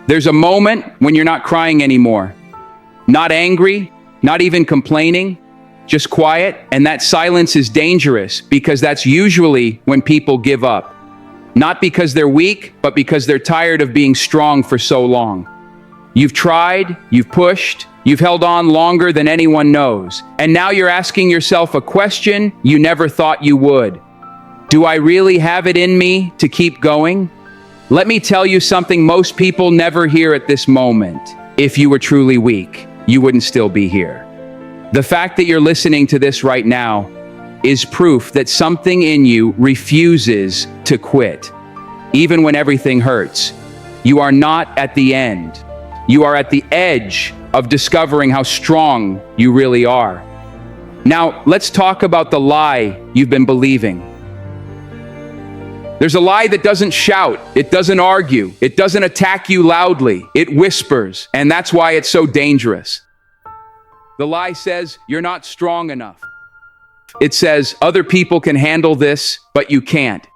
There's a moment when you're not crying anymore. Not angry, not even complaining, just quiet. And that silence is dangerous because that's usually when people give up. Not because they're weak, but because they're tired of being strong for so long. You've tried, you've pushed, you've held on longer than anyone knows. And now you're asking yourself a question you never thought you would. Do I really have it in me to keep going? Let me tell you something most people never hear at this moment. If you were truly weak, you wouldn't still be here. The fact that you're listening to this right now is proof that something in you refuses to quit. Even when everything hurts, you are not at the end. You are at the edge of discovering how strong you really are. Now, let's talk about the lie you've been believing. There's a lie that doesn't shout, it doesn't argue, it doesn't attack you loudly, it whispers, and that's why it's so dangerous. The lie says, you're not strong enough. It says, other people can handle this, but you can't.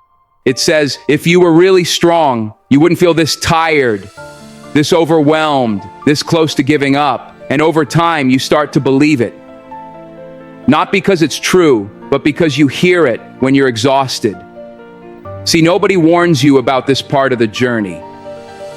It says, if you were really strong, you wouldn't feel this tired, this overwhelmed, this close to giving up. And over time, you start to believe it. Not because it's true, but because you hear it when you're exhausted. See, nobody warns you about this part of the journey.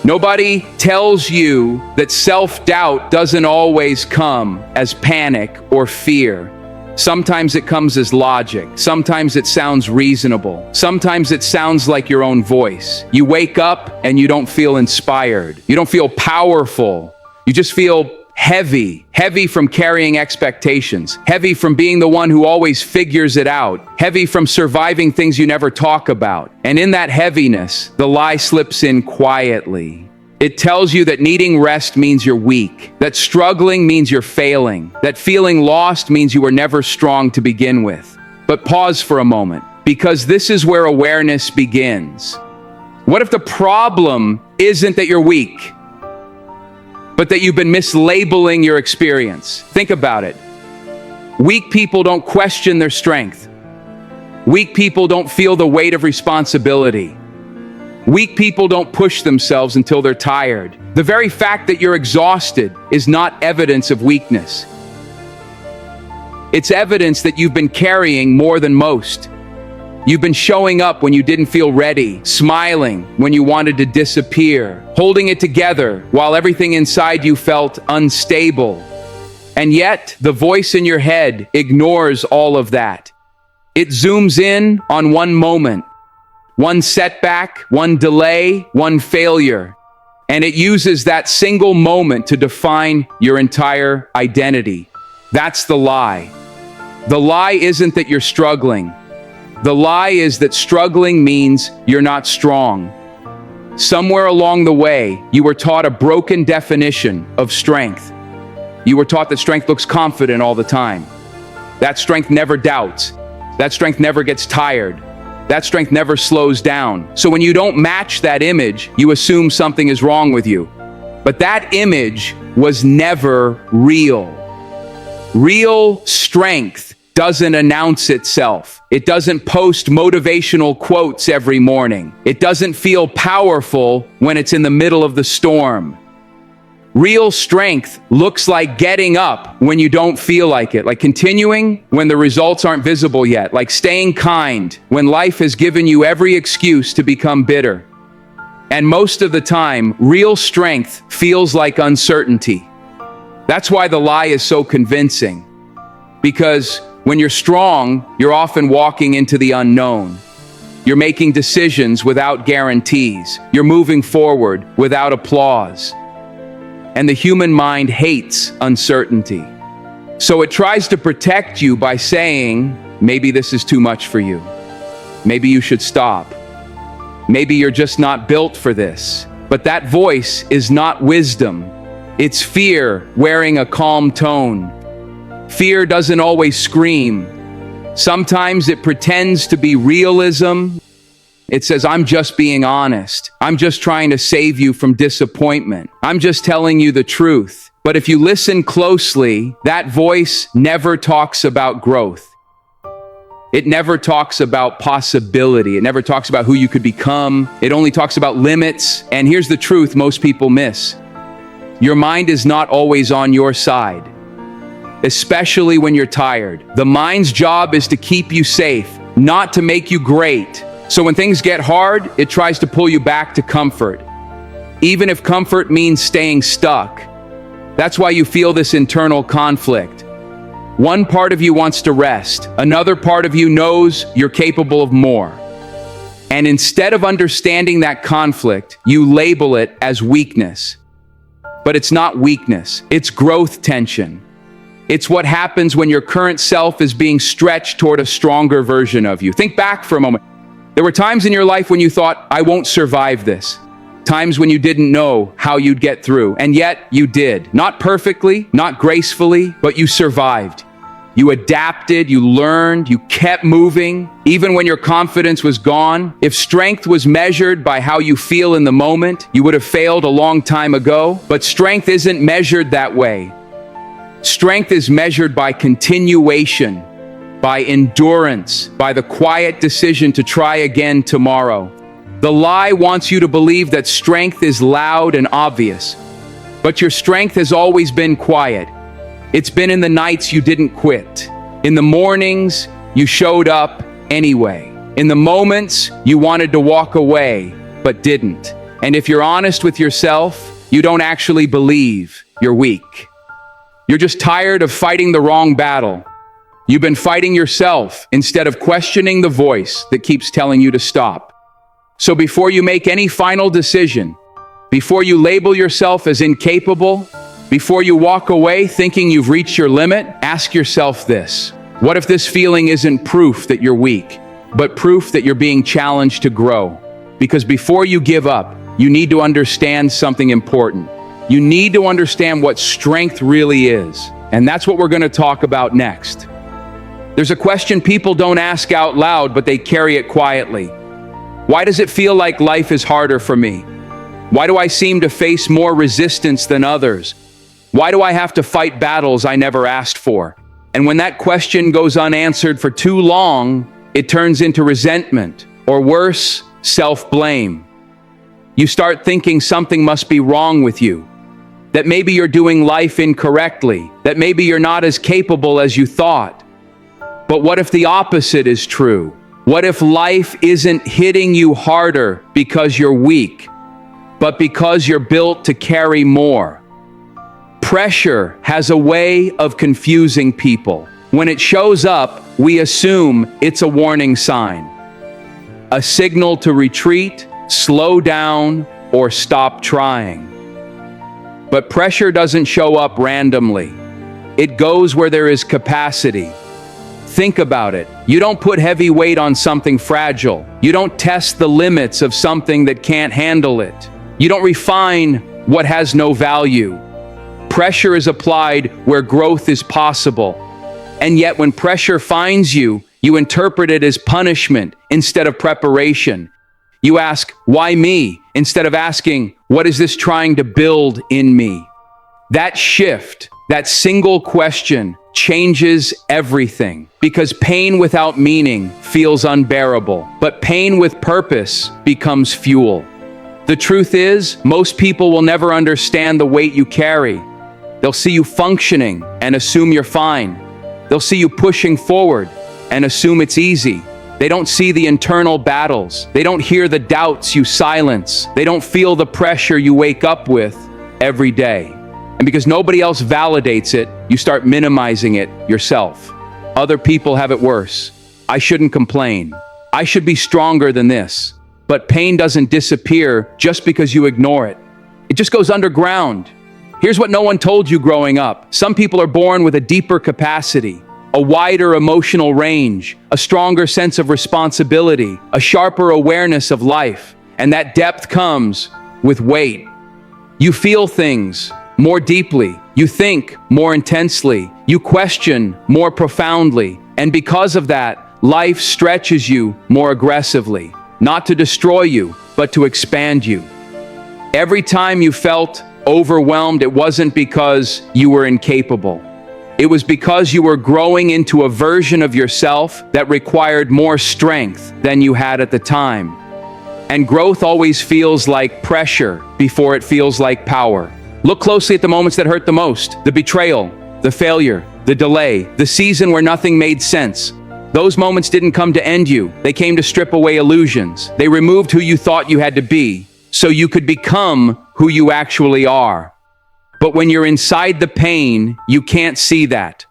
Nobody tells you that self-doubt doesn't always come as panic or fear. Sometimes it comes as logic. Sometimes it sounds reasonable. Sometimes it sounds like your own voice. You wake up and you don't feel inspired. You don't feel powerful. You just feel heavy from carrying expectations, heavy from being the one who always figures it out, heavy from surviving things you never talk about. And in that heaviness, the lie slips in quietly. It tells you that needing rest means you're weak, that struggling means you're failing, that feeling lost means you were never strong to begin with. But pause for a moment, because this is where awareness begins. What if the problem isn't that you're weak, but that you've been mislabeling your experience? Think about it. Weak people don't question their strength. Weak people don't feel the weight of responsibility. Weak people don't push themselves until they're tired. The very fact that you're exhausted is not evidence of weakness. It's evidence that you've been carrying more than most. You've been showing up when you didn't feel ready, smiling when you wanted to disappear, holding it together while everything inside you felt unstable. And yet, the voice in your head ignores all of that. It zooms in on one moment, one setback, one delay, one failure. And it uses that single moment to define your entire identity. That's the lie. The lie isn't that you're struggling. The lie is that struggling means you're not strong. Somewhere along the way, you were taught a broken definition of strength. You were taught that strength looks confident all the time. That strength never doubts. That strength never gets tired. That strength never slows down. So when you don't match that image, you assume something is wrong with you. But that image was never real. Real strength doesn't announce itself. It doesn't post motivational quotes every morning. It doesn't feel powerful when it's in the middle of the storm. Real strength looks like getting up when you don't feel like it, like continuing when the results aren't visible yet, like staying kind when life has given you every excuse to become bitter. And most of the time, real strength feels like uncertainty. That's why the lie is so convincing. Because when you're strong, you're often walking into the unknown. You're making decisions without guarantees. You're moving forward without applause. And the human mind hates uncertainty. So it tries to protect you by saying, maybe this is too much for you. Maybe you should stop. Maybe you're just not built for this. But that voice is not wisdom. It's fear wearing a calm tone. Fear doesn't always scream. Sometimes it pretends to be realism. It says, I'm just being honest. I'm just trying to save you from disappointment. I'm just telling you the truth. But if you listen closely, that voice never talks about growth. It never talks about possibility. It never talks about who you could become. It only talks about limits. And here's the truth most people miss. Your mind is not always on your side, especially when you're tired. The mind's job is to keep you safe, not to make you great. So when things get hard, it tries to pull you back to comfort, even if comfort means staying stuck. That's why you feel this internal conflict. One part of you wants to rest. Another part of you knows you're capable of more. And instead of understanding that conflict, you label it as weakness. But it's not weakness, it's growth tension. It's what happens when your current self is being stretched toward a stronger version of you. Think back for a moment. There were times in your life when you thought, I won't survive this. Times when you didn't know how you'd get through, and yet you did. Not perfectly, not gracefully, but you survived. You adapted, you learned, you kept moving, even when your confidence was gone. If strength was measured by how you feel in the moment, you would have failed a long time ago. But strength isn't measured that way. Strength is measured by continuation, by endurance, by the quiet decision to try again tomorrow. The lie wants you to believe that strength is loud and obvious, but your strength has always been quiet. It's been in the nights you didn't quit, in the mornings you showed up anyway, in the moments you wanted to walk away but didn't. And if you're honest with yourself, you don't actually believe you're weak. You're just tired of fighting the wrong battle. You've been fighting yourself instead of questioning the voice that keeps telling you to stop. So before you make any final decision, before you label yourself as incapable, before you walk away thinking you've reached your limit, ask yourself this. What if this feeling isn't proof that you're weak, but proof that you're being challenged to grow? Because before you give up, you need to understand something important. You need to understand what strength really is. And that's what we're going to talk about next. There's a question people don't ask out loud, but they carry it quietly. Why does it feel like life is harder for me? Why do I seem to face more resistance than others? Why do I have to fight battles I never asked for? And when that question goes unanswered for too long, it turns into resentment, or worse, self-blame. You start thinking something must be wrong with you, that maybe you're doing life incorrectly, that maybe you're not as capable as you thought. But what if the opposite is true? What if life isn't hitting you harder because you're weak, but because you're built to carry more? Pressure has a way of confusing people. When it shows up, we assume it's a warning sign, a signal to retreat, slow down, or stop trying. But pressure doesn't show up randomly. It goes where there is capacity. Think about it. You don't put heavy weight on something fragile. You don't test the limits of something that can't handle it. You don't refine what has no value. Pressure is applied where growth is possible. And yet when pressure finds you, you interpret it as punishment instead of preparation. You ask, why me? Instead of asking, what is this trying to build in me? That shift, that single question, changes everything. Because pain without meaning feels unbearable, but pain with purpose becomes fuel. The truth is, most people will never understand the weight you carry. They'll see you functioning and assume you're fine. They'll see you pushing forward and assume it's easy. They don't see the internal battles. They don't hear the doubts you silence. They don't feel the pressure you wake up with every day. And because nobody else validates it, you start minimizing it yourself. Other people have it worse. I shouldn't complain. I should be stronger than this. But pain doesn't disappear just because you ignore it. It just goes underground. Here's what no one told you growing up. Some people are born with a deeper capacity, a wider emotional range, a stronger sense of responsibility, a sharper awareness of life. And that depth comes with weight. You feel things more deeply. You think more intensely. You question more profoundly. And because of that, life stretches you more aggressively, not to destroy you, but to expand you. Every time you felt overwhelmed, it wasn't because you were incapable. It was because you were growing into a version of yourself that required more strength than you had at the time. And growth always feels like pressure before it feels like power. Look closely at the moments that hurt the most: the betrayal, the failure, the delay, the season where nothing made sense. Those moments didn't come to end you. They came to strip away illusions. They removed who you thought you had to be, so you could become who you actually are. But when you're inside the pain, you can't see that.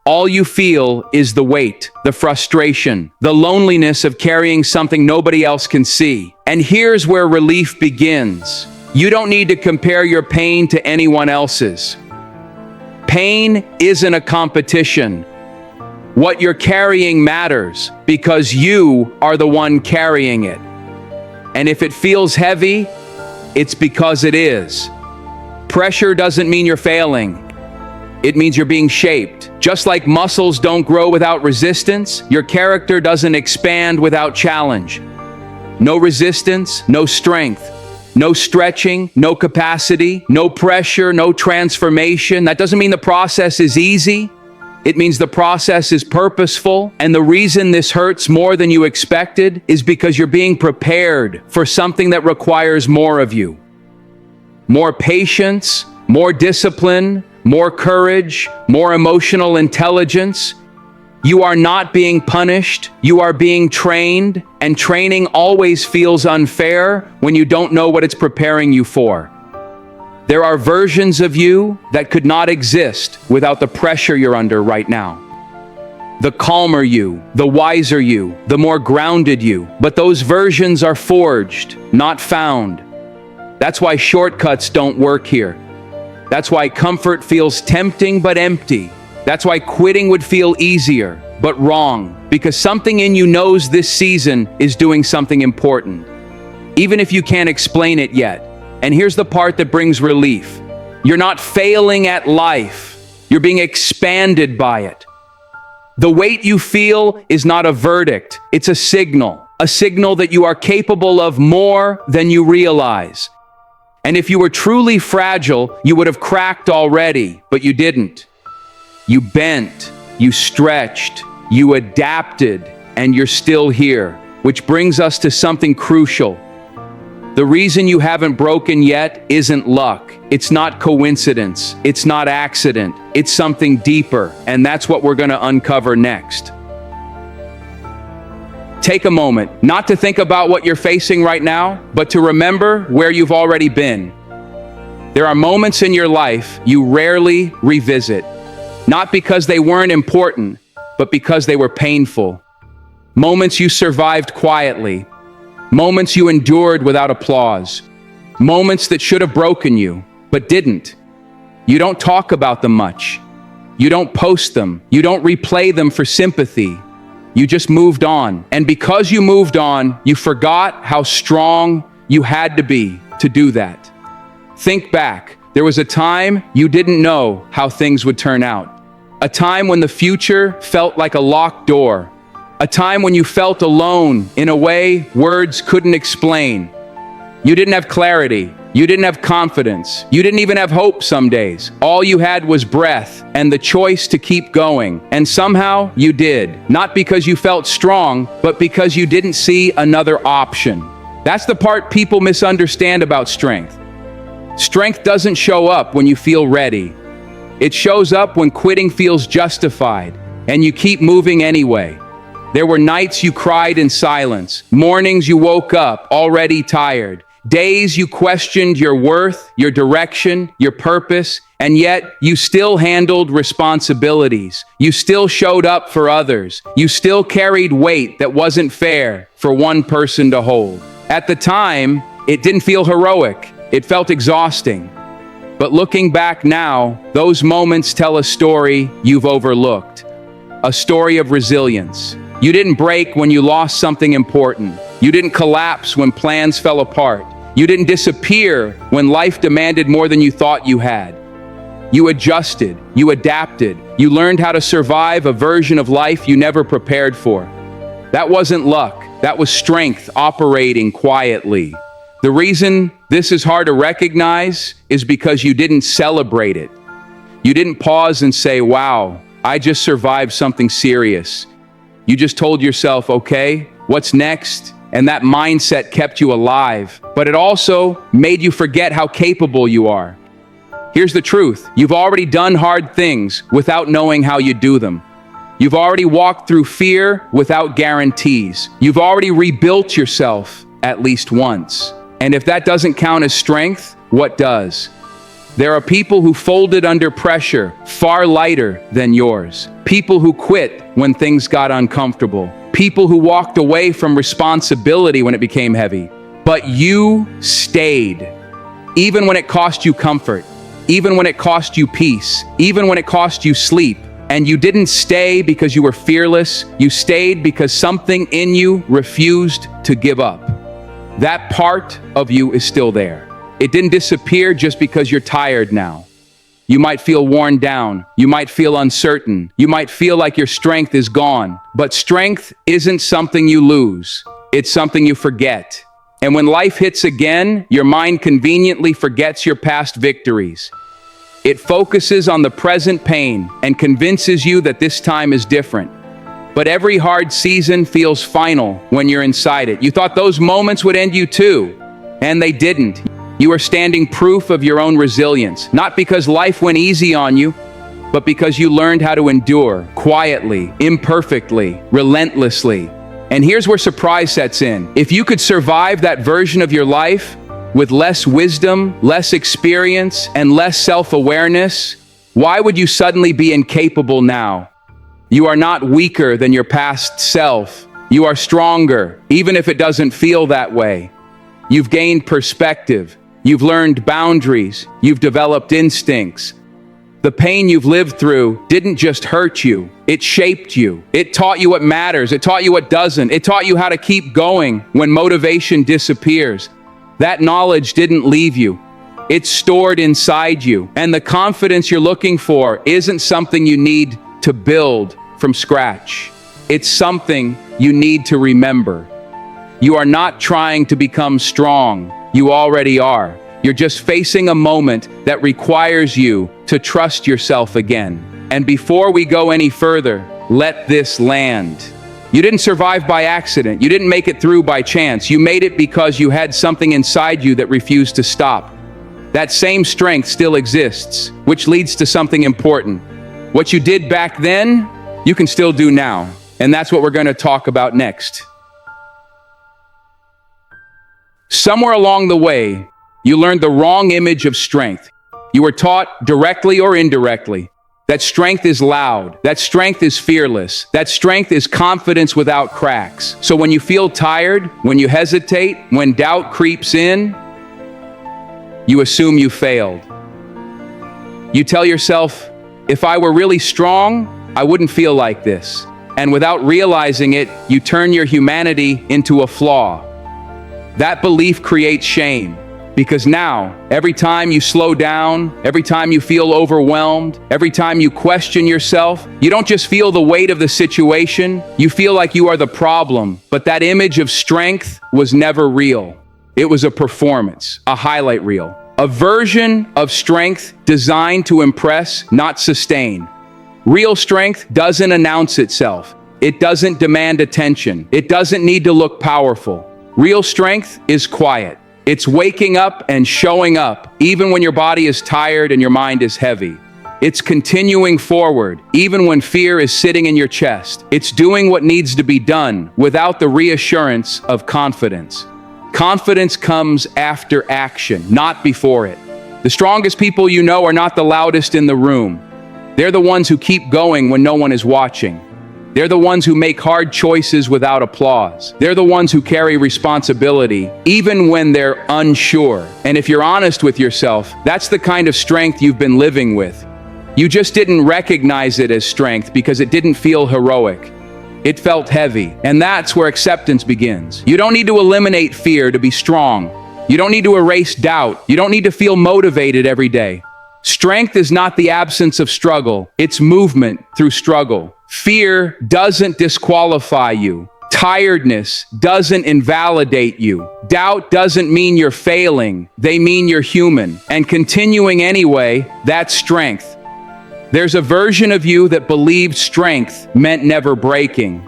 All you feel is the weight, the frustration, the loneliness of carrying something nobody else can see. And here's where relief begins. You don't need to compare your pain to anyone else's. Pain isn't a competition. What you're carrying matters because you are the one carrying it. And if it feels heavy, it's because it is. Pressure doesn't mean you're failing. It means you're being shaped. Just like muscles don't grow without resistance, your character doesn't expand without challenge. No resistance, no strength. No stretching, no capacity, no pressure, no transformation. That doesn't mean the process is easy. It means the process is purposeful. And the reason this hurts more than you expected is because you're being prepared for something that requires more of you. More patience, more discipline, more courage, more emotional intelligence. You are not being punished, you are being trained, and training always feels unfair when you don't know what it's preparing you for. There are versions of you that could not exist without the pressure you're under right now. The calmer you, the wiser you, the more grounded you, but those versions are forged, not found. That's why shortcuts don't work here. That's why comfort feels tempting but empty. That's why quitting would feel easier, but wrong, because something in you knows this season is doing something important, even if you can't explain it yet. And here's the part that brings relief. You're not failing at life. You're being expanded by it. The weight you feel is not a verdict. It's a signal that you are capable of more than you realize. And if you were truly fragile, you would have cracked already, but you didn't. You bent, you stretched, you adapted, and you're still here, which brings us to something crucial. The reason you haven't broken yet isn't luck. It's not coincidence. It's not accident. It's something deeper, and that's what we're going to uncover next. Take a moment, not to think about what you're facing right now, but to remember where you've already been. There are moments in your life you rarely revisit. Not because they weren't important, but because they were painful. Moments you survived quietly. Moments you endured without applause. Moments that should have broken you, but didn't. You don't talk about them much. You don't post them. You don't replay them for sympathy. You just moved on. And because you moved on, you forgot how strong you had to be to do that. Think back. There was a time you didn't know how things would turn out. A time when the future felt like a locked door. A time when you felt alone in a way words couldn't explain. You didn't have clarity. You didn't have confidence. You didn't even have hope some days. All you had was breath and the choice to keep going. And somehow you did. Not because you felt strong, but because you didn't see another option. That's the part people misunderstand about strength. Strength doesn't show up when you feel ready. It shows up when quitting feels justified, and you keep moving anyway. There were nights you cried in silence, mornings you woke up already tired, days you questioned your worth, your direction, your purpose, and yet you still handled responsibilities. You still showed up for others. You still carried weight that wasn't fair for one person to hold. At the time, it didn't feel heroic. It felt exhausting. But looking back now, those moments tell a story you've overlooked. A story of resilience. You didn't break when you lost something important. You didn't collapse when plans fell apart. You didn't disappear when life demanded more than you thought you had. You adjusted, you adapted, you learned how to survive a version of life you never prepared for. That wasn't luck, that was strength operating quietly. The reason this is hard to recognize is because you didn't celebrate it. You didn't pause and say, wow, I just survived something serious. You just told yourself, okay, what's next? And that mindset kept you alive, but it also made you forget how capable you are. Here's the truth. You've already done hard things without knowing how you do them. You've already walked through fear without guarantees. You've already rebuilt yourself at least once. And if that doesn't count as strength, what does? There are people who folded under pressure far lighter than yours. People who quit when things got uncomfortable. People who walked away from responsibility when it became heavy. But you stayed. Even when it cost you comfort. Even when it cost you peace. Even when it cost you sleep. And you didn't stay because you were fearless. You stayed because something in you refused to give up. That part of you is still there. It didn't disappear just because you're tired now. You might feel worn down. You might feel uncertain. You might feel like your strength is gone. But strength isn't something you lose. It's something you forget. And when life hits again, your mind conveniently forgets your past victories. It focuses on the present pain and convinces you that this time is different. But every hard season feels final when you're inside it. You thought those moments would end you too, and they didn't. You are standing proof of your own resilience, not because life went easy on you, but because you learned how to endure quietly, imperfectly, relentlessly. And here's where surprise sets in. If you could survive that version of your life with less wisdom, less experience, and less self-awareness, why would you suddenly be incapable now? You are not weaker than your past self. You are stronger, even if it doesn't feel that way. You've gained perspective. You've learned boundaries. You've developed instincts. The pain you've lived through didn't just hurt you. It shaped you. It taught you what matters. It taught you what doesn't. It taught you how to keep going when motivation disappears. That knowledge didn't leave you. It's stored inside you. And the confidence you're looking for isn't something you need to build from scratch. It's something you need to remember. You are not trying to become strong. You already are. You're just facing a moment that requires you to trust yourself again. And before we go any further, let this land. You didn't survive by accident. You didn't make it through by chance. You made it because you had something inside you that refused to stop. That same strength still exists, which leads to something important. What you did back then, you can still do now. And that's what we're going to talk about next. Somewhere along the way, you learned the wrong image of strength. You were taught, directly or indirectly, that strength is loud, that strength is fearless, that strength is confidence without cracks. So when you feel tired, when you hesitate, when doubt creeps in, you assume you failed. You tell yourself, if I were really strong, I wouldn't feel like this. And without realizing it, you turn your humanity into a flaw. That belief creates shame, because now, every time you slow down, every time you feel overwhelmed, every time you question yourself, you don't just feel the weight of the situation, you feel like you are the problem. But that image of strength was never real. It was a performance, a highlight reel, a version of strength designed to impress, not sustain. Real strength doesn't announce itself. It doesn't demand attention. It doesn't need to look powerful. Real strength is quiet. It's waking up and showing up, even when your body is tired and your mind is heavy. It's continuing forward, even when fear is sitting in your chest. It's doing what needs to be done without the reassurance of confidence. Confidence comes after action, not before it. The strongest people you know are not the loudest in the room. They're the ones who keep going when no one is watching. They're the ones who make hard choices without applause. They're the ones who carry responsibility, even when they're unsure. And if you're honest with yourself, that's the kind of strength you've been living with. You just didn't recognize it as strength because it didn't feel heroic. It felt heavy, and that's where acceptance begins. You don't need to eliminate fear to be strong. You don't need to erase doubt. You don't need to feel motivated every day. Strength is not the absence of struggle. It's movement through struggle. Fear doesn't disqualify you. Tiredness doesn't invalidate you. Doubt doesn't mean you're failing. They mean you're human. And continuing anyway, that's strength. There's a version of you that believed strength meant never breaking.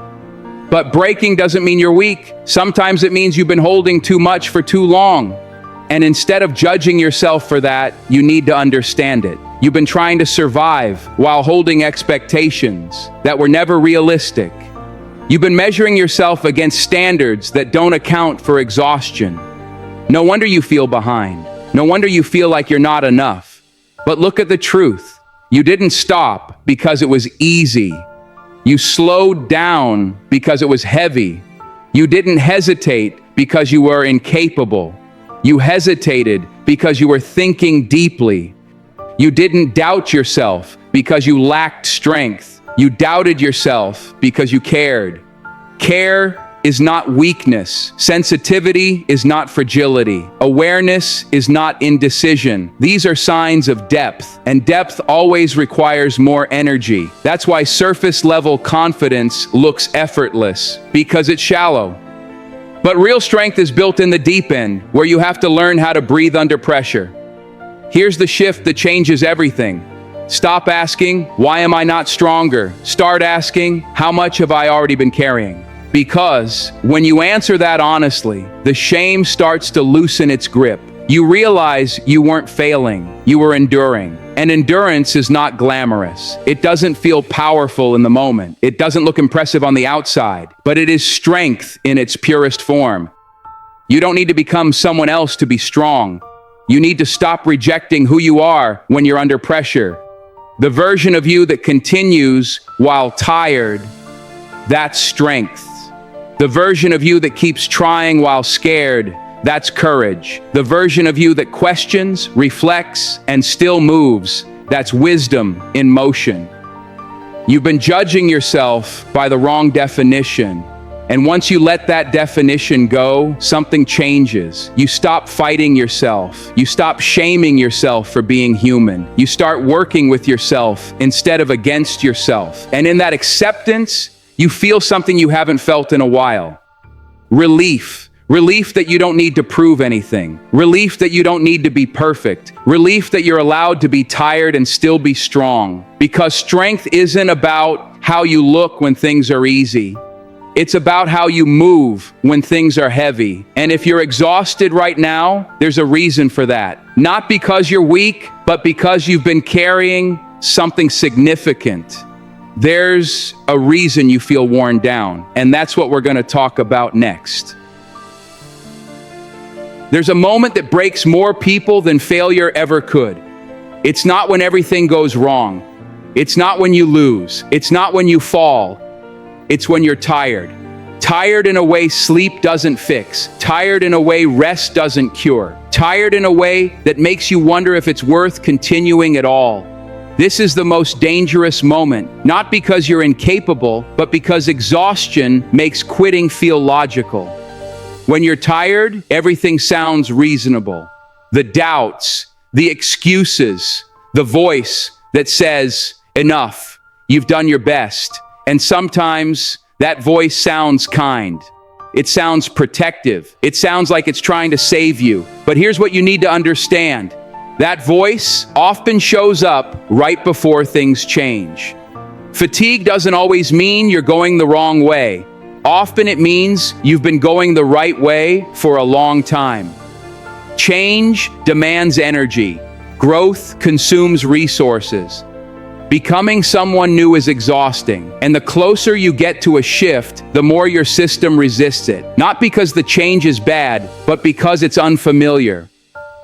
But breaking doesn't mean you're weak. Sometimes it means you've been holding too much for too long. And instead of judging yourself for that, you need to understand it. You've been trying to survive while holding expectations that were never realistic. You've been measuring yourself against standards that don't account for exhaustion. No wonder you feel behind. No wonder you feel like you're not enough. But look at the truth. You didn't stop because it was easy. You slowed down because it was heavy. You didn't hesitate because you were incapable. You hesitated because you were thinking deeply. You didn't doubt yourself because you lacked strength. You doubted yourself because you cared. Care is not weakness. Sensitivity is not fragility. Awareness is not indecision. These are signs of depth, and depth always requires more energy. That's why surface-level confidence looks effortless, because it's shallow. But real strength is built in the deep end, where you have to learn how to breathe under pressure. Here's the shift that changes everything. Stop asking, why am I not stronger? Start asking, how much have I already been carrying? Because when you answer that honestly, the shame starts to loosen its grip. You realize you weren't failing, you were enduring. And endurance is not glamorous. It doesn't feel powerful in the moment. It doesn't look impressive on the outside, but it is strength in its purest form. You don't need to become someone else to be strong. You need to stop rejecting who you are when you're under pressure. The version of you that continues while tired, that's strength. The version of you that keeps trying while scared, that's courage. The version of you that questions, reflects, and still moves, that's wisdom in motion. You've been judging yourself by the wrong definition. And once you let that definition go, something changes. You stop fighting yourself. You stop shaming yourself for being human. You start working with yourself instead of against yourself. And in that acceptance, you feel something you haven't felt in a while. Relief. Relief that you don't need to prove anything. Relief that you don't need to be perfect. Relief that you're allowed to be tired and still be strong. Because strength isn't about how you look when things are easy. It's about how you move when things are heavy. And if you're exhausted right now, there's a reason for that. Not because you're weak, but because you've been carrying something significant. There's a reason you feel worn down, and that's what we're going to talk about next. There's a moment that breaks more people than failure ever could. It's not when everything goes wrong. It's not when you lose. It's not when you fall. It's when you're tired. Tired in a way sleep doesn't fix. Tired in a way rest doesn't cure. Tired in a way that makes you wonder if it's worth continuing at all. This is the most dangerous moment, not because you're incapable, but because exhaustion makes quitting feel logical. When you're tired, everything sounds reasonable. The doubts, the excuses, the voice that says, enough, you've done your best. And sometimes that voice sounds kind. It sounds protective. It sounds like it's trying to save you. But here's what you need to understand. That voice often shows up right before things change. Fatigue doesn't always mean you're going the wrong way. Often it means you've been going the right way for a long time. Change demands energy. Growth consumes resources. Becoming someone new is exhausting, and the closer you get to a shift, the more your system resists it. Not because the change is bad, but because it's unfamiliar.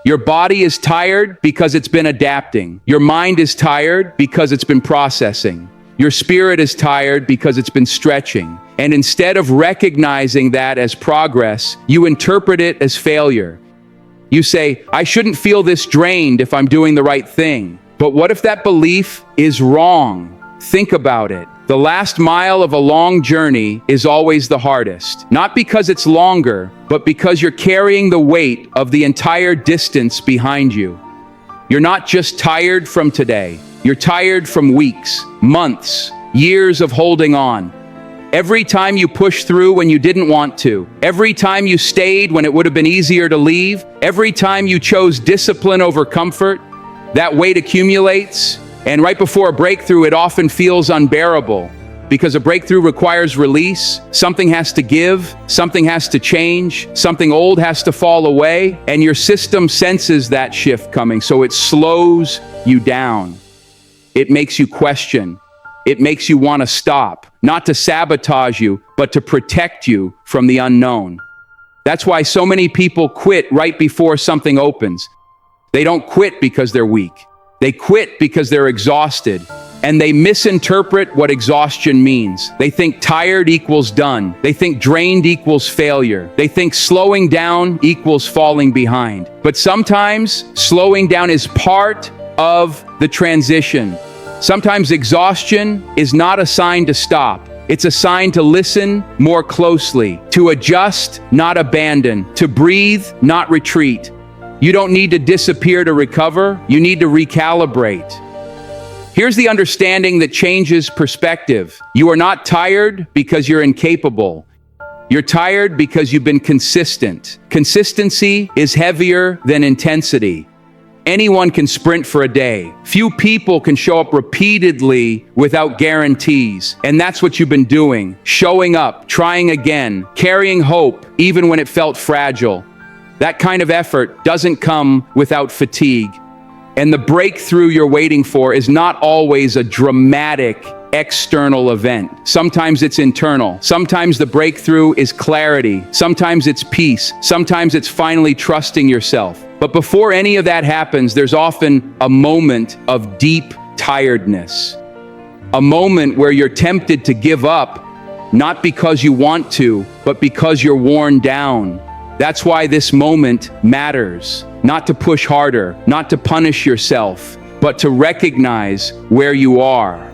Your body is tired because it's been adapting. Your mind is tired because it's been processing. Your spirit is tired because it's been stretching. And instead of recognizing that as progress, you interpret it as failure. You say, I shouldn't feel this drained if I'm doing the right thing. But what if that belief is wrong? Think about it. The last mile of a long journey is always the hardest. Not because it's longer, but because you're carrying the weight of the entire distance behind you. You're not just tired from today. You're tired from weeks, months, years of holding on. Every time you pushed through when you didn't want to, every time you stayed when it would have been easier to leave, every time you chose discipline over comfort, that weight accumulates. And right before a breakthrough, it often feels unbearable because a breakthrough requires release. Something has to give, something has to change, something old has to fall away, and your system senses that shift coming, so it slows you down. It makes you question. It makes you want to stop, not to sabotage you, but to protect you from the unknown. That's why so many people quit right before something opens. They don't quit because they're weak. They quit because they're exhausted, and they misinterpret what exhaustion means. They think tired equals done. They think drained equals failure. They think slowing down equals falling behind. But sometimes slowing down is part of the transition. Sometimes exhaustion is not a sign to stop. It's a sign to listen more closely, to adjust, not abandon, to breathe, not retreat. You don't need to disappear to recover. You need to recalibrate. Here's the understanding that changes perspective. You are not tired because you're incapable. You're tired because you've been consistent. Consistency is heavier than intensity. Anyone can sprint for a day. Few people can show up repeatedly without guarantees. And that's what you've been doing. Showing up, trying again, carrying hope, even when it felt fragile. That kind of effort doesn't come without fatigue. And the breakthrough you're waiting for is not always a dramatic external event. Sometimes it's internal. Sometimes the breakthrough is clarity. Sometimes it's peace. Sometimes it's finally trusting yourself. But before any of that happens, there's often a moment of deep tiredness. A moment where you're tempted to give up, not because you want to, but because you're worn down. That's why this moment matters. Not to push harder, not to punish yourself, but to recognize where you are.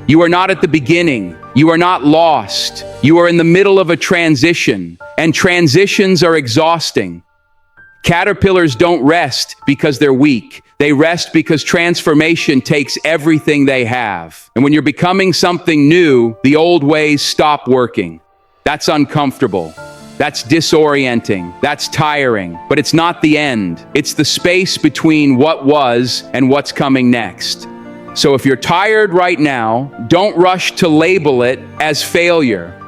You are not at the beginning. You are not lost. You are in the middle of a transition, and transitions are exhausting. Caterpillars don't rest because they're weak. They rest because transformation takes everything they have. And when you're becoming something new, the old ways stop working. That's uncomfortable. That's disorienting. That's tiring. But it's not the end. It's the space between what was and what's coming next. So if you're tired right now, don't rush to label it as failure.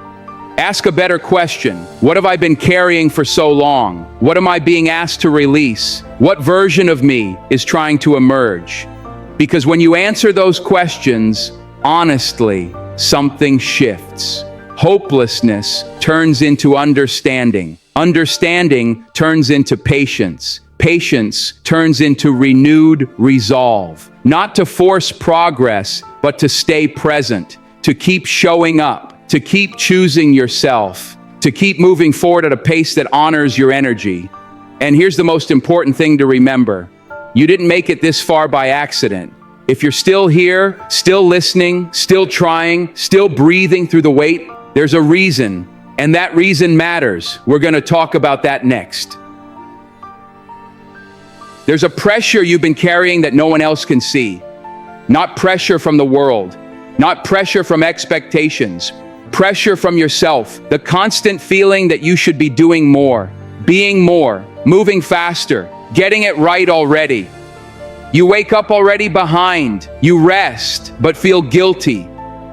Ask a better question. What have I been carrying for so long? What am I being asked to release? What version of me is trying to emerge? Because when you answer those questions, honestly, something shifts. Hopelessness turns into understanding. Understanding turns into patience. Patience turns into renewed resolve. Not to force progress, but to stay present, to keep showing up, to keep choosing yourself, to keep moving forward at a pace that honors your energy. And here's the most important thing to remember. You didn't make it this far by accident. If you're still here, still listening, still trying, still breathing through the weight, there's a reason, and that reason matters. We're going to talk about that next. There's a pressure you've been carrying that no one else can see. Not pressure from the world, not pressure from expectations, pressure from yourself. The constant feeling that you should be doing more, being more, moving faster, getting it right already. You wake up already behind. You rest, but feel guilty.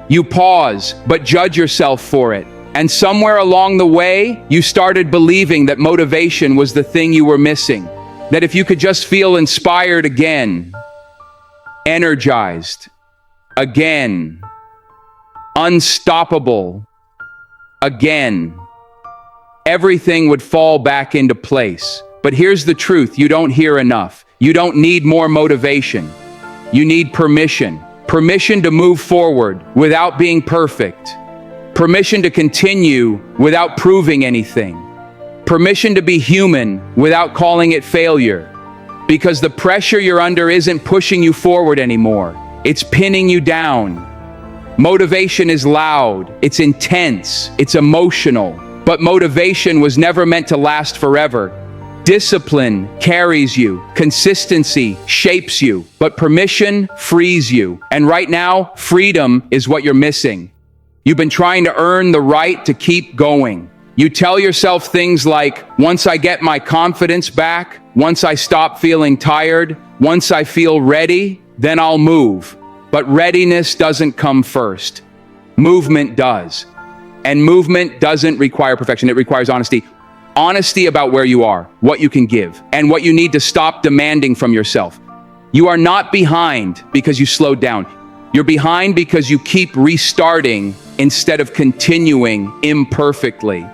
You pause, but judge yourself for it. And somewhere along the way, you started believing that motivation was the thing you were missing. That if you could just feel inspired again, energized again, unstoppable again, everything would fall back into place. But here's the truth you don't hear enough. You don't need more motivation. You need permission. Permission to move forward without being perfect. Permission to continue without proving anything. Permission to be human without calling it failure. Because the pressure you're under isn't pushing you forward anymore. It's pinning you down. Motivation is loud. It's intense. It's emotional. But motivation was never meant to last forever. Discipline carries you. Consistency shapes you. But permission frees you. And right now, freedom is what you're missing. You've been trying to earn the right to keep going. You tell yourself things like, once I get my confidence back, once I stop feeling tired, once I feel ready, then I'll move. But readiness doesn't come first. Movement does. And movement doesn't require perfection. It requires honesty. Honesty about where you are, what you can give, and what you need to stop demanding from yourself. You are not behind because you slowed down. You're behind because you keep restarting instead of continuing imperfectly.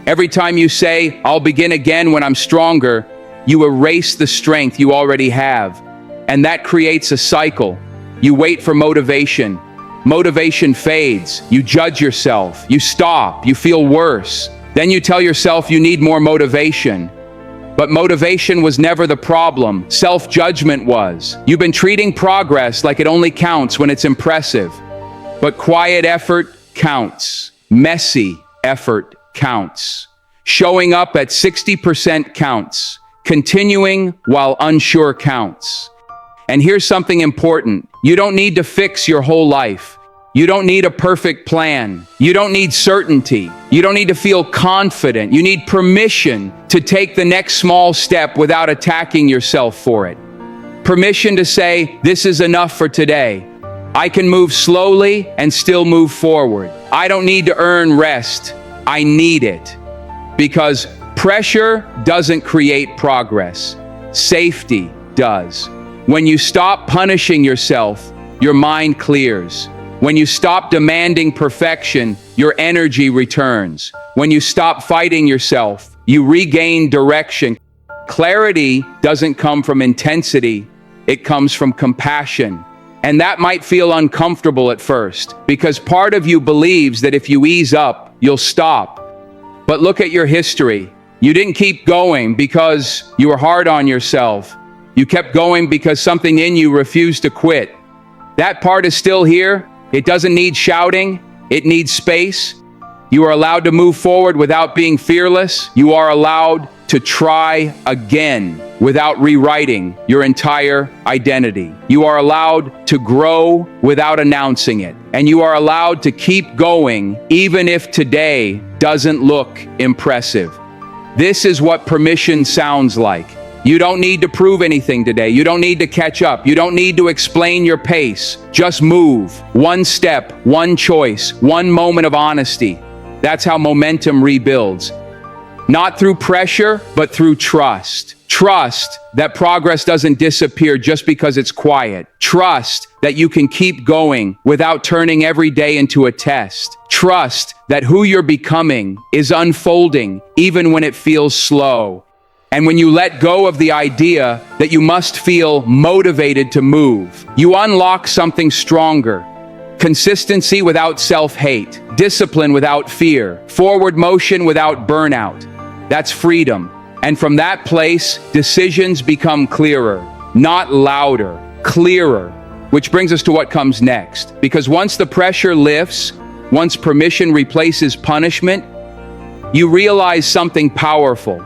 Every time you say, "I'll begin again when I'm stronger," you erase the strength you already have. And that creates a cycle. You wait for motivation. Motivation fades. You judge yourself. You stop. You feel worse. Then you tell yourself you need more motivation. But motivation was never the problem. Self-judgment was. You've been treating progress like it only counts when it's impressive. But quiet effort counts. Messy effort counts. Showing up at 60% counts. Continuing while unsure counts. And here's something important. You don't need to fix your whole life. You don't need a perfect plan. You don't need certainty. You don't need to feel confident. You need permission to take the next small step without attacking yourself for it. Permission to say, "This is enough for today. I can move slowly and still move forward. I don't need to earn rest. I need it." Because pressure doesn't create progress. Safety does. When you stop punishing yourself, your mind clears. When you stop demanding perfection, your energy returns. When you stop fighting yourself, you regain direction. Clarity doesn't come from intensity, it comes from compassion. And that might feel uncomfortable at first, because part of you believes that if you ease up, you'll stop. But look at your history. You didn't keep going because you were hard on yourself. You kept going because something in you refused to quit. That part is still here. It doesn't need shouting. It needs space. You are allowed to move forward without being fearless. You are allowed to try again without rewriting your entire identity. You are allowed to grow without announcing it. And you are allowed to keep going even if today doesn't look impressive. This is what permission sounds like. You don't need to prove anything today. You don't need to catch up. You don't need to explain your pace. Just move. One step, one choice, one moment of honesty. That's how momentum rebuilds. Not through pressure, but through trust. Trust that progress doesn't disappear just because it's quiet. Trust that you can keep going without turning every day into a test. Trust that who you're becoming is unfolding even when it feels slow. And when you let go of the idea that you must feel motivated to move, you unlock something stronger. Consistency without self-hate, discipline without fear, forward motion without burnout. That's freedom. And from that place, decisions become clearer, not louder, clearer. Which brings us to what comes next. Because once the pressure lifts, once permission replaces punishment, you realize something powerful.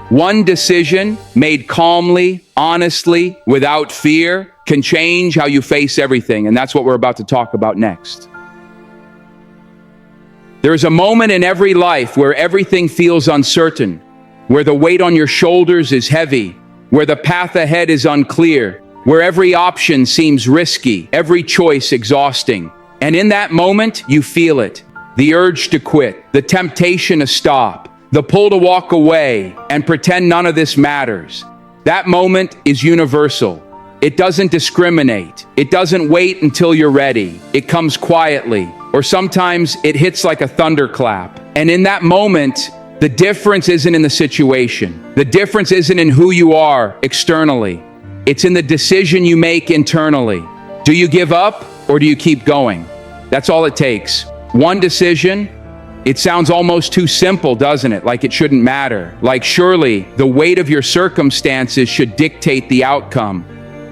One decision made calmly, honestly, without fear, can change how you face everything. And that's what we're about to talk about next. There is a moment in every life where everything feels uncertain, where the weight on your shoulders is heavy, where the path ahead is unclear, where every option seems risky, every choice exhausting. And in that moment, you feel it. The urge to quit, the temptation to stop, the pull to walk away and pretend none of this matters. That moment is universal. It doesn't discriminate. It doesn't wait until you're ready. It comes quietly, or sometimes it hits like a thunderclap. And in that moment, the difference isn't in the situation. The difference isn't in who you are externally. It's in the decision you make internally. Do you give up or do you keep going? That's all it takes. One decision. It sounds almost too simple, doesn't it? Like it shouldn't matter. Like surely the weight of your circumstances should dictate the outcome.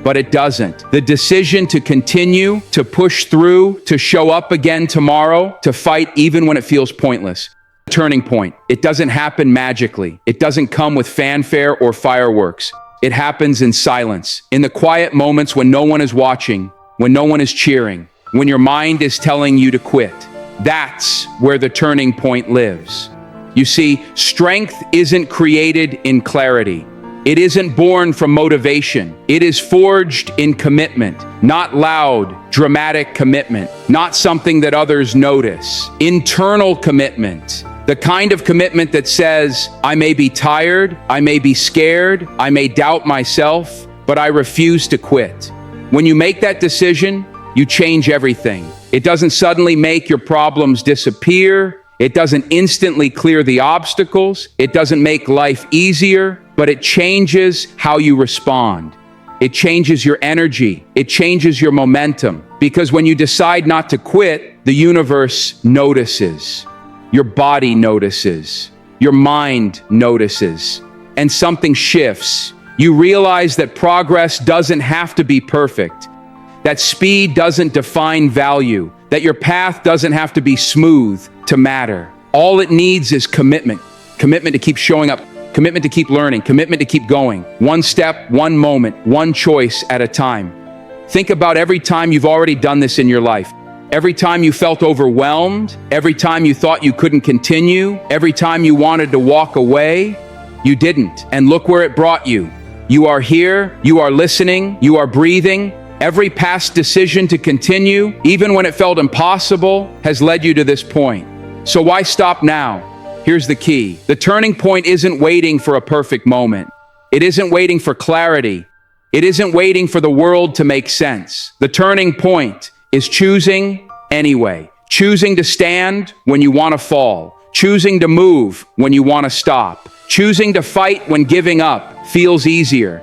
But it doesn't. The decision to continue, to push through, to show up again tomorrow, to fight even when it feels pointless. Turning point. It doesn't happen magically. It doesn't come with fanfare or fireworks. It happens in silence, in the quiet moments when no one is watching, when no one is cheering, when your mind is telling you to quit. That's where the turning point lives. You see, strength isn't created in clarity. It isn't born from motivation. It is forged in commitment, not loud, dramatic commitment, not something that others notice. Internal commitment, the kind of commitment that says, I may be tired, I may be scared, I may doubt myself, but I refuse to quit. When you make that decision, you change everything. It doesn't suddenly make your problems disappear. It doesn't instantly clear the obstacles. It doesn't make life easier, but it changes how you respond. It changes your energy. It changes your momentum. Because when you decide not to quit, the universe notices. Your body notices. Your mind notices. And something shifts. You realize that progress doesn't have to be perfect. That speed doesn't define value. That your path doesn't have to be smooth to matter. All it needs is commitment. Commitment to keep showing up. Commitment to keep learning. Commitment to keep going. One step, one moment, one choice at a time. Think about every time you've already done this in your life. Every time you felt overwhelmed. Every time you thought you couldn't continue. Every time you wanted to walk away. You didn't. And look where it brought you. You are here. You are listening. You are breathing. Every past decision to continue, even when it felt impossible, has led you to this point. So why stop now? Here's the key. The turning point isn't waiting for a perfect moment. It isn't waiting for clarity. It isn't waiting for the world to make sense. The turning point is choosing anyway. Choosing to stand when you want to fall. Choosing to move when you want to stop. Choosing to fight when giving up feels easier.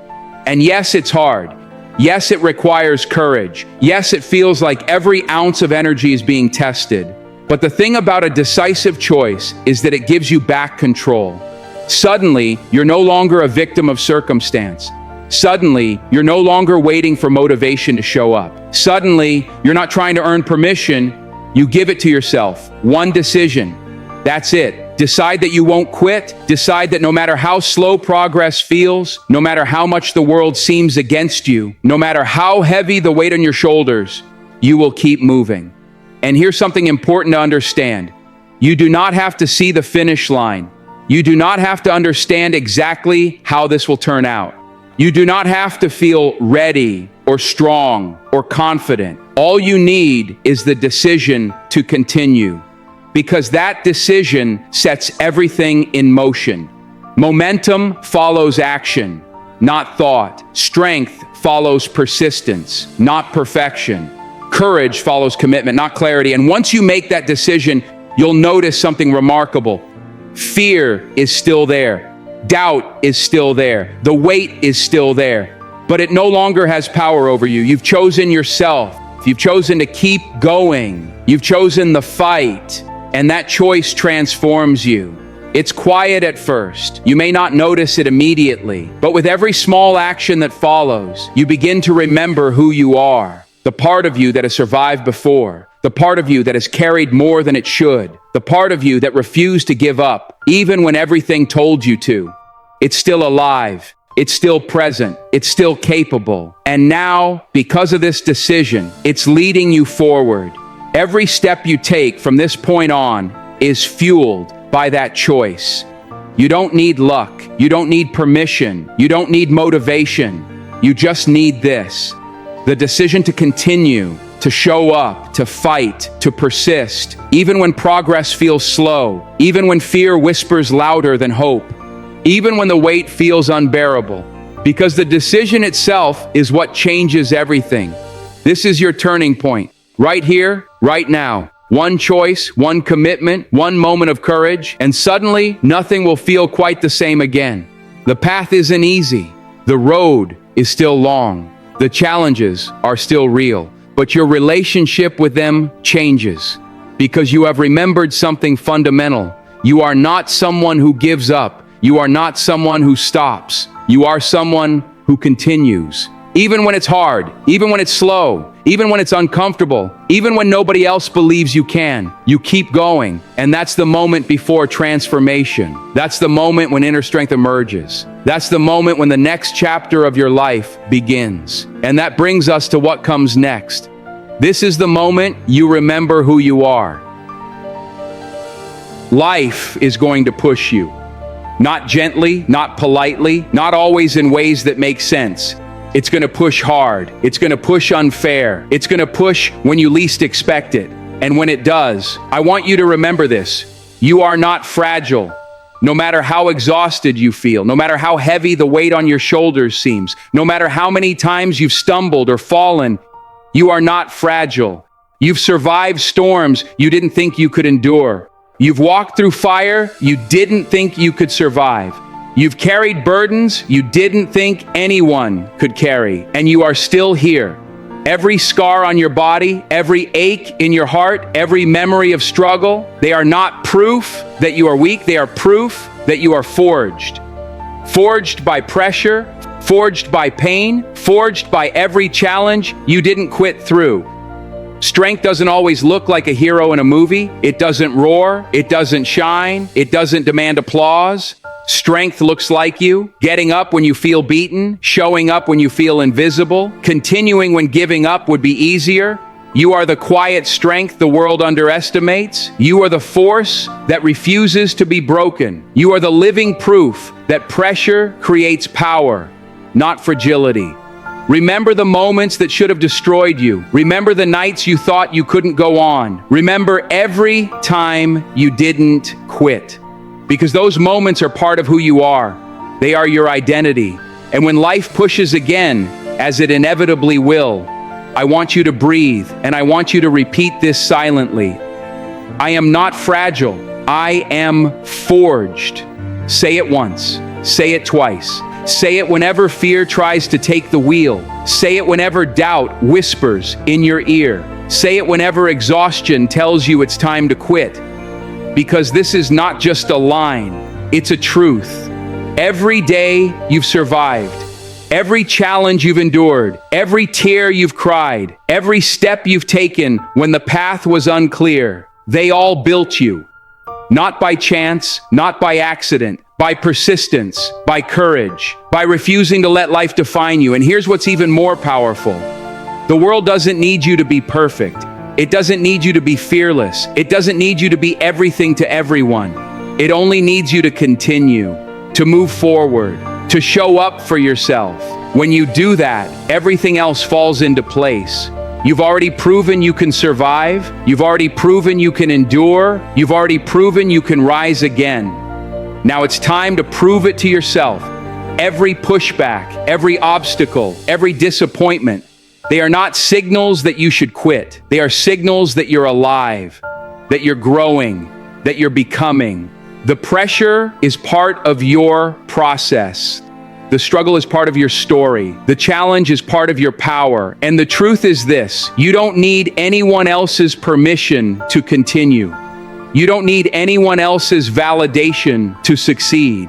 And yes, it's hard. Yes, it requires courage. Yes, it feels like every ounce of energy is being tested. But the thing about a decisive choice is that it gives you back control. Suddenly, you're no longer a victim of circumstance. Suddenly, you're no longer waiting for motivation to show up. Suddenly, you're not trying to earn permission. You give it to yourself. One decision. That's it. Decide that you won't quit. Decide that no matter how slow progress feels, no matter how much the world seems against you, no matter how heavy the weight on your shoulders, you will keep moving. And here's something important to understand. You do not have to see the finish line. You do not have to understand exactly how this will turn out. You do not have to feel ready or strong or confident. All you need is the decision to continue. Because that decision sets everything in motion. Momentum follows action, not thought. Strength follows persistence, not perfection. Courage follows commitment, not clarity. And once you make that decision, you'll notice something remarkable. Fear is still there. Doubt is still there. The weight is still there. But it no longer has power over you. You've chosen yourself. You've chosen to keep going. You've chosen the fight. And that choice transforms you. It's quiet at first. You may not notice it immediately, but with every small action that follows, you begin to remember who you are. The part of you that has survived before. The part of you that has carried more than it should. The part of you that refused to give up, even when everything told you to. It's still alive. It's still present. It's still capable. And now, because of this decision, it's leading you forward. Every step you take from this point on is fueled by that choice. You don't need luck. You don't need permission. You don't need motivation. You just need this. The decision to continue, to show up, to fight, to persist, even when progress feels slow, even when fear whispers louder than hope, even when the weight feels unbearable. Because the decision itself is what changes everything. This is your turning point. Right here, right now. One choice, one commitment, one moment of courage, and suddenly nothing will feel quite the same again. The path isn't easy. The road is still long. The challenges are still real. But your relationship with them changes because you have remembered something fundamental. You are not someone who gives up. You are not someone who stops. You are someone who continues. Even when it's hard, even when it's slow, even when it's uncomfortable, even when nobody else believes you can, you keep going. And that's the moment before transformation. That's the moment when inner strength emerges. That's the moment when the next chapter of your life begins. And that brings us to what comes next. This is the moment you remember who you are. Life is going to push you. Not gently, not politely, not always in ways that make sense. It's going to push hard. It's going to push unfair. It's going to push when you least expect it. And when it does, I want you to remember this. You are not fragile. No matter how exhausted you feel, no matter how heavy the weight on your shoulders seems, no matter how many times you've stumbled or fallen, you are not fragile. You've survived storms you didn't think you could endure. You've walked through fire you didn't think you could survive. You've carried burdens you didn't think anyone could carry, and you are still here. Every scar on your body, every ache in your heart, every memory of struggle, they are not proof that you are weak. They are proof that you are forged. Forged by pressure, forged by pain, forged by every challenge you didn't quit through. Strength doesn't always look like a hero in a movie. It doesn't roar. It doesn't shine. It doesn't demand applause. Strength looks like you, getting up when you feel beaten, showing up when you feel invisible, continuing when giving up would be easier. You are the quiet strength the world underestimates. You are the force that refuses to be broken. You are the living proof that pressure creates power, not fragility. Remember the moments that should have destroyed you. Remember the nights you thought you couldn't go on. Remember every time you didn't quit. Because those moments are part of who you are. They are your identity. And when life pushes again, as it inevitably will, I want you to breathe, and I want you to repeat this silently. I am not fragile. I am forged. Say it once. Say it twice. Say it whenever fear tries to take the wheel. Say it whenever doubt whispers in your ear. Say it whenever exhaustion tells you it's time to quit. Because this is not just a line, it's a truth. Every day you've survived, every challenge you've endured, every tear you've cried, every step you've taken when the path was unclear, they all built you. Not by chance, not by accident, by persistence, by courage, by refusing to let life define you. And here's what's even more powerful. The world doesn't need you to be perfect. It doesn't need you to be fearless. It doesn't need you to be everything to everyone. It only needs you to continue, to move forward, to show up for yourself. When you do that, everything else falls into place. You've already proven you can survive. You've already proven you can endure. You've already proven you can rise again. Now it's time to prove it to yourself. Every pushback, every obstacle, every disappointment, they are not signals that you should quit. They are signals that you're alive, that you're growing, that you're becoming. The pressure is part of your process. The struggle is part of your story. The challenge is part of your power. And the truth is this: you don't need anyone else's permission to continue. You don't need anyone else's validation to succeed.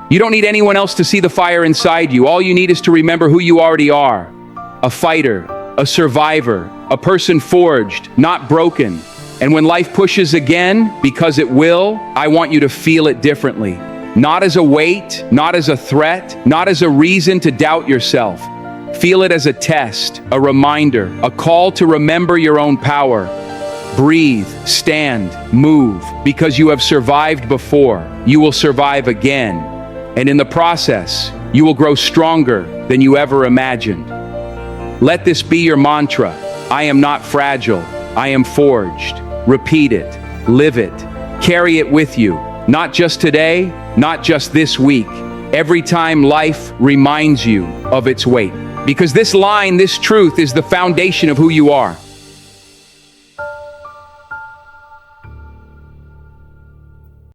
You don't need anyone else to see the fire inside you. All you need is to remember who you already are. A fighter, a survivor, a person forged, not broken. And when life pushes again, because it will, I want you to feel it differently. Not as a weight, not as a threat, not as a reason to doubt yourself. Feel it as a test, a reminder, a call to remember your own power. Breathe, stand, move, because you have survived before. You will survive again. And in the process, you will grow stronger than you ever imagined. Let this be your mantra. I am not fragile. I am forged. Repeat it. Live it. Carry it with you. Not just today, not just this week. Every time life reminds you of its weight. Because this line, this truth, is the foundation of who you are.